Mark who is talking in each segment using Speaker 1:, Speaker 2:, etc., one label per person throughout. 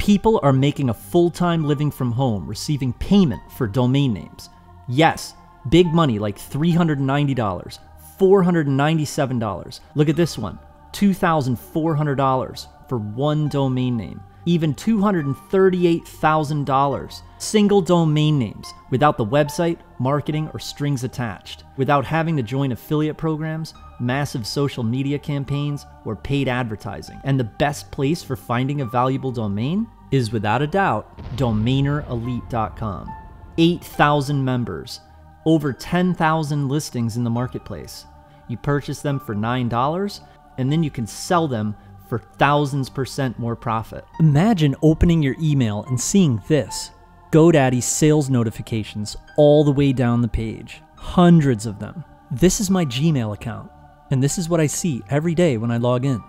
Speaker 1: People are making a full-time living from home, receiving payment for domain names. Yes, big money like $390, $497. Look at this one, $2,400 for one domain name. Even $238,000. Single domain names, without the website, marketing, or strings attached. Without having to join affiliate programs, massive social media campaigns, or paid advertising. And the best place for finding a valuable domain is, without a doubt, DomainerElite.com. 8,000 members, over 10,000 listings in the marketplace. You purchase them for $9, and then you can sell them for thousands% more profit. Imagine opening your email and seeing this. GoDaddy sales notifications all the way down the page. Hundreds of them. This is my Gmail account, and this is what I see every day when I log in.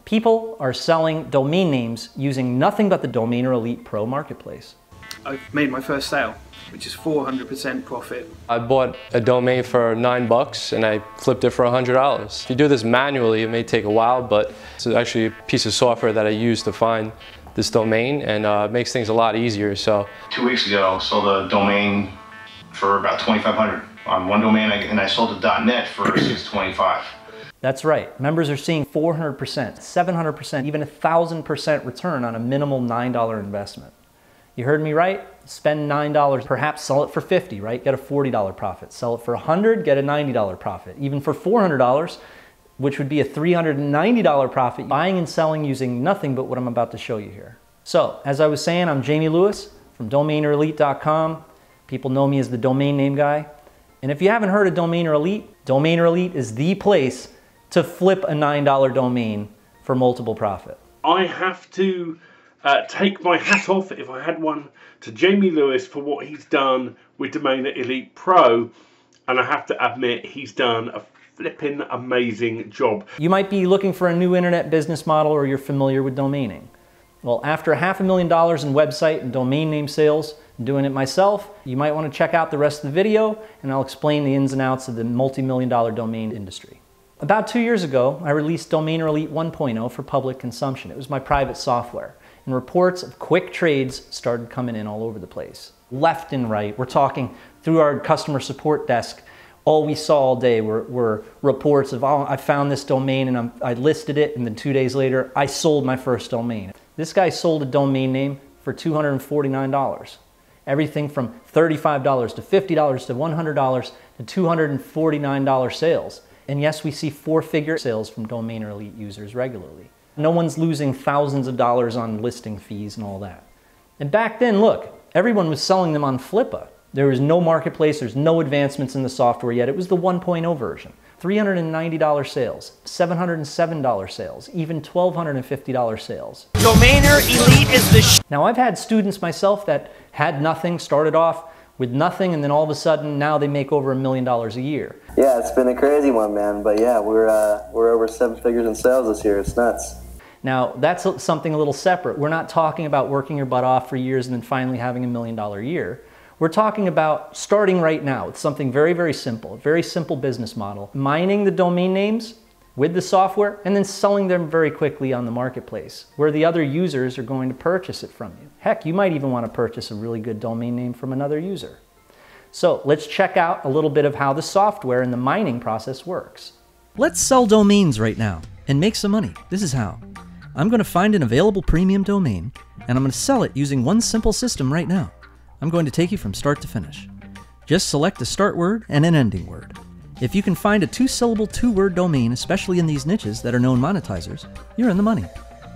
Speaker 1: People are selling domain names using nothing but the Domainer Elite Pro Marketplace.
Speaker 2: I've made my first sale, which is 400% profit.
Speaker 3: I bought a domain for $9 and I flipped it for $100. If you do this manually, it may take a while, but it's actually a piece of software that I use to find this domain, and it makes things a lot easier. So
Speaker 4: 2 weeks ago, I sold a domain for about $2,500 on one domain, and I sold a .net for $625.
Speaker 1: That's right. Members are seeing 400%, 700%, even 1,000% return on a minimal $9 investment. You heard me right? Spend $9, perhaps sell it for $50, right? Get a $40 profit. Sell it for $100, get a $90 profit. Even for $400, which would be a $390 profit, buying and selling using nothing but what I'm about to show you here. So, as I was saying, I'm Jamie Lewis from DomainerElite.com. People know me as the domain name guy. And if you haven't heard of Domainer Elite is the place to flip a $9 domain for multiple profit.
Speaker 5: I have to take my hat off, if I had one, to Jamie Lewis for what he's done with Domainer Elite Pro, and I have to admit he's done a flipping amazing job.
Speaker 1: You might be looking for a new internet business model, or you're familiar with domaining. Well, after $500,000 in website and domain name sales, and doing it myself, you might want to check out the rest of the video, and I'll explain the ins and outs of the multi-million-dollar domain industry. About 2 years ago, I released Domainer Elite 1.0 for public consumption. It was my private software. And reports of quick trades started coming in all over the place. Left and right. We're talking through our customer support desk. All we saw all day were reports of, oh, I found this domain and I listed it, and then 2 days later, I sold my first domain. This guy sold a domain name for $249. Everything from $35 to $50 to $100 to $249 sales. And yes, we see four-figure sales from Domainer Elite users regularly. No one's losing thousands of dollars on listing fees and all that. And back then, look, everyone was selling them on Flippa. There was no marketplace, there's no advancements in the software yet. It was the 1.0 version. $390 sales, $707 sales, even $1,250 sales.
Speaker 2: Domainer Elite is the
Speaker 1: Now, I've had students myself that had nothing, started off with nothing, and then all of a sudden now they make over $1 million a year.
Speaker 6: Yeah, it's been a crazy one, man. But yeah, we're over 7 figures in sales this year. It's nuts.
Speaker 1: Now, that's something a little separate. We're not talking about working your butt off for years and then finally having $1 million a year. We're talking about starting right now. It's something very, very simple, a very simple business model. Mining the domain names with the software and then selling them very quickly on the marketplace where the other users are going to purchase it from you. Heck, you might even want to purchase a really good domain name from another user. So let's check out a little bit of how the software and the mining process works. Let's sell domains right now and make some money. This is how. I'm going to find an available premium domain and I'm going to sell it using one simple system right now. I'm going to take you from start to finish. Just select a start word and an ending word. If you can find a 2-syllable, 2-word domain, especially in these niches that are known monetizers, you're in the money.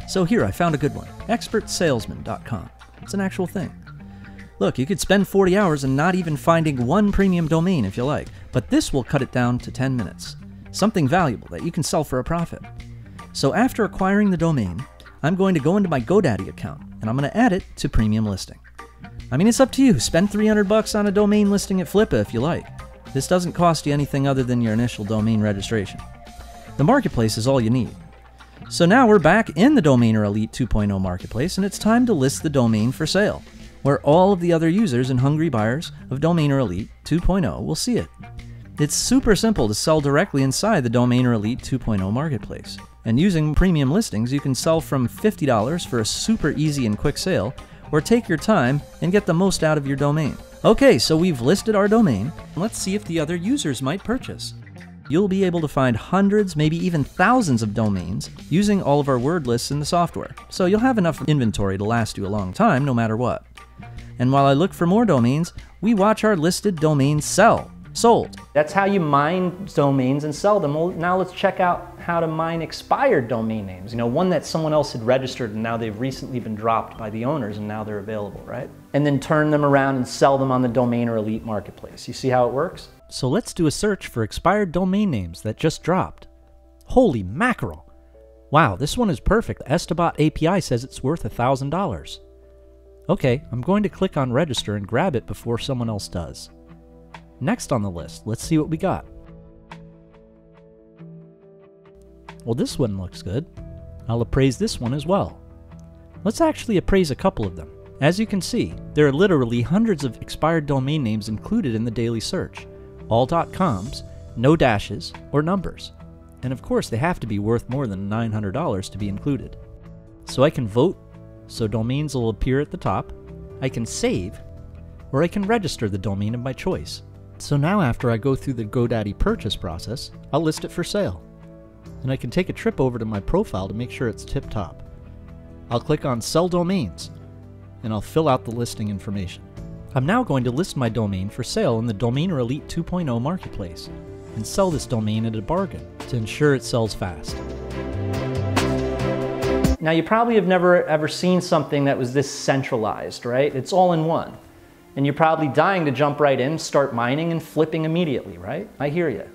Speaker 1: So here, I found a good one, expertsalesman.com. It's an actual thing. Look, you could spend 40 hours and not even finding one premium domain if you like, but this will cut it down to 10 minutes. Something valuable that you can sell for a profit. So after acquiring the domain, I'm going to go into my GoDaddy account and I'm going to add it to premium listing. I mean, it's up to you. Spend $300 on a domain listing at Flippa if you like. This doesn't cost you anything other than your initial domain registration. The marketplace is all you need. So now we're back in the Domainer Elite 2.0 marketplace and it's time to list the domain for sale, where all of the other users and hungry buyers of Domainer Elite 2.0 will see it. It's super simple to sell directly inside the Domainer Elite 2.0 marketplace. And using premium listings, you can sell from $50 for a super easy and quick sale, or take your time and get the most out of your domain. Okay, so we've listed our domain. Let's see if the other users might purchase. You'll be able to find hundreds, maybe even thousands of domains using all of our word lists in the software. So you'll have enough inventory to last you a long time, no matter what. And while I look for more domains, we watch our listed domains sell. Sold. That's how you mine domains and sell them. Well, now let's check out how to mine expired domain names. You know, one that someone else had registered and now they've recently been dropped by the owners and now they're available, right? And then turn them around and sell them on the Domainer Elite Marketplace. You see how it works? So let's do a search for expired domain names that just dropped. Holy mackerel! Wow, this one is perfect. Estabot API says it's worth $1,000. Okay, I'm going to click on register and grab it before someone else does. Next on the list, let's see what we got. Well, this one looks good. I'll appraise this one as well. Let's actually appraise a couple of them. As you can see, there are literally hundreds of expired domain names included in the daily search. All .coms, no dashes, or numbers. And of course, they have to be worth more than $900 to be included. So I can vote, so domains will appear at the top. I can save, or I can register the domain of my choice. So now after I go through the GoDaddy purchase process, I'll list it for sale. And I can take a trip over to my profile to make sure it's tip-top. I'll click on Sell Domains, and I'll fill out the listing information. I'm now going to list my domain for sale in the Domainer Elite 2.0 Marketplace, and sell this domain at a bargain to ensure it sells fast. Now you probably have never ever seen something that was this centralized, right? It's all in one. And you're probably dying to jump right in, start mining and flipping immediately, right? I hear you.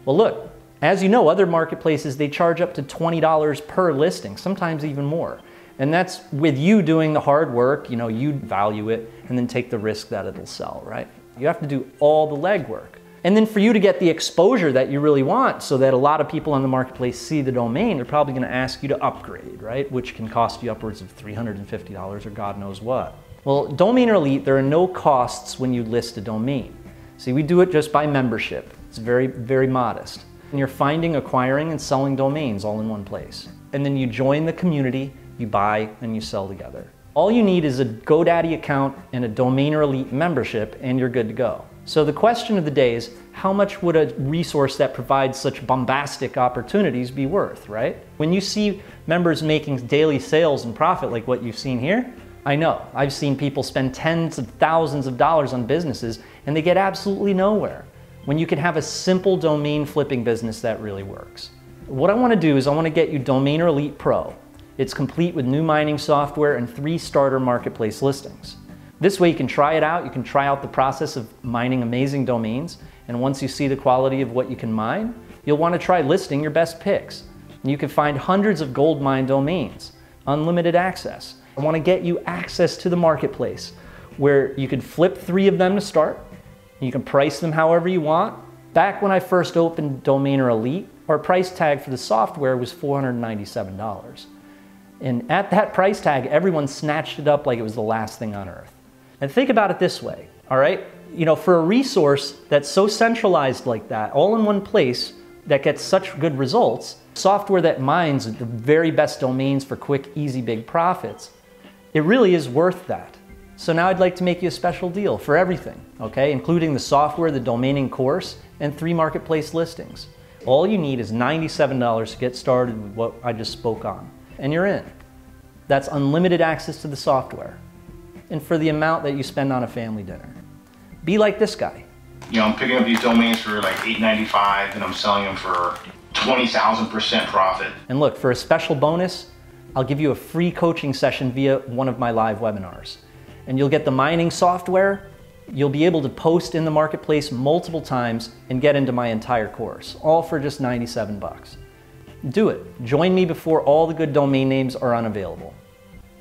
Speaker 1: Well look, as you know, other marketplaces, they charge up to $20 per listing, sometimes even more. And that's with you doing the hard work, you know, you value it and then take the risk that it'll sell, right? You have to do all the legwork. And then for you to get the exposure that you really want so that a lot of people on the marketplace see the domain, they're probably gonna ask you to upgrade, right? Which can cost you upwards of $350 or God knows what. Well, Domainer Elite, there are no costs when you list a domain. See, we do it just by membership. It's very, very modest. And you're finding, acquiring, and selling domains all in one place. And then you join the community, you buy, and you sell together. All you need is a GoDaddy account and a Domainer Elite membership, and you're good to go. So the question of the day is, how much would a resource that provides such bombastic opportunities be worth, right? When you see members making daily sales and profit like what you've seen here, I know, I've seen people spend tens of thousands of dollars on businesses and they get absolutely nowhere when you can have a simple domain flipping business that really works. What I want to do is I want to get you Domainer Elite Pro. It's complete with new mining software and 3 starter marketplace listings. This way you can try it out, you can try out the process of mining amazing domains, and once you see the quality of what you can mine, you'll want to try listing your best picks. And you can find hundreds of gold mine domains, unlimited access. I want to get you access to the marketplace where you can flip 3 of them to start. You can price them however you want. Back when I first opened Domainer Elite, our price tag for the software was $497. And at that price tag, everyone snatched it up like it was the last thing on earth. And think about it this way, all right? You know, for a resource that's so centralized like that, all in one place, that gets such good results, software that mines the very best domains for quick, easy, big profits, it really is worth that. So now I'd like to make you a special deal for everything, okay? Including the software, the domaining course, and 3 marketplace listings. All you need is $97 to get started with what I just spoke on, and you're in. That's unlimited access to the software, and for the amount that you spend on a family dinner. Be like this guy.
Speaker 4: You know, I'm picking up these domains for like $8.95 and I'm selling them for 20,000% profit.
Speaker 1: And look, for a special bonus, I'll give you a free coaching session via one of my live webinars. And you'll get the mining software, you'll be able to post in the marketplace multiple times and get into my entire course, all for just 97 bucks. Do it. Join me before all the good domain names are unavailable.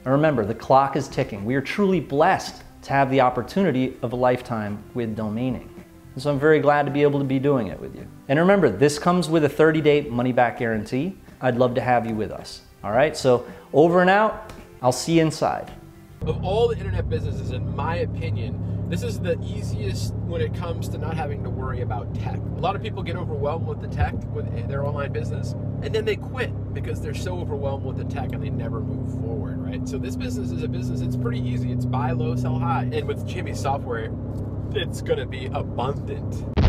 Speaker 1: And remember, the clock is ticking. We are truly blessed to have the opportunity of a lifetime with domaining. And so I'm very glad to be able to be doing it with you. And remember, this comes with a 30-day money-back guarantee. I'd love to have you with us. All right, so over and out. I'll see you inside.
Speaker 7: Of all the internet businesses, in my opinion, this is the easiest when it comes to not having to worry about tech. A lot of people get overwhelmed with the tech with their online business. and then they quit because they're so overwhelmed with the tech and they never move forward, right? So this business is a business, it's pretty easy. It's buy low, sell high. And with Jimmy's software, it's gonna be abundant.